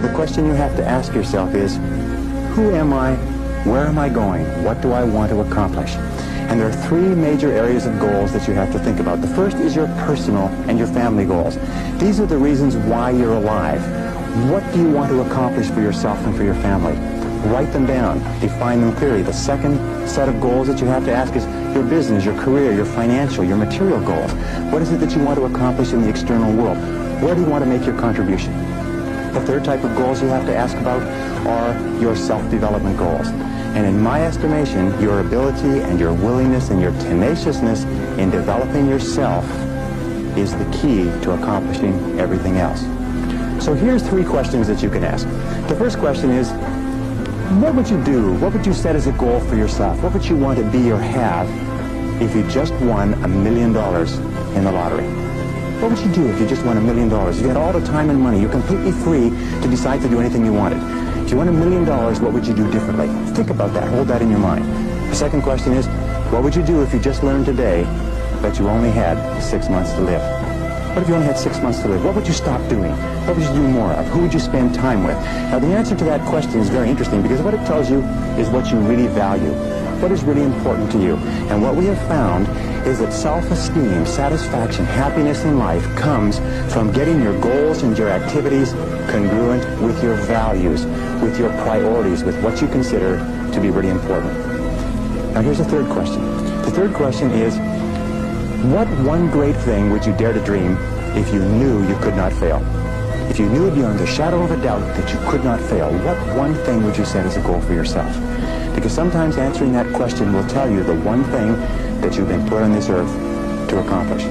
the question you have to ask yourself is, who am I? Where am I going? What do I want to accomplish? And there are three major areas of goals that you have to think about. The first is your personal and your family goals. These are the reasons why you're alive. What do you want to accomplish for yourself and for your family? Write them down. Define them clearly. The second set of goals that you have to ask is your business, your career, your financial, your material goals. What is it that you want to accomplish in the external world? Where do you want to make your contribution? The third type of goals you have to ask about are your self-development goals. And in my estimation, your ability and your willingness and your tenaciousness in developing yourself is the key to accomplishing everything else. So here's three questions that you can ask. The first question is, what would you do? What would you set as a goal for yourself? What would you want to be or have if you just won $1 million in the lottery? What would you do if you just won $1 million? If you had all the time and money, you're completely free to decide to do anything you wanted. If you won $1 million, what would you do differently? Think about that. Hold that in your mind. The second question is, what would you do if you just learned today that you only had 6 months to live? What if you only had 6 months to live? What would you stop doing? What would you do more of? Who would you spend time with? Now, the answer to that question is very interesting because what it tells you is what you really value. What is really important to you? And what we have found is that self-esteem, satisfaction, happiness in life comes from getting your goals and your activities congruent with your values, with your priorities, with what you consider to be really important. Now, here's the third question. The third question is, what one great thing would you dare to dream if you knew you could not fail? If you knew beyond the shadow of a doubt that you could not fail, what one thing would you set as a goal for yourself? Because sometimes answering that question will tell you the one thing that you've been put on this earth to accomplish.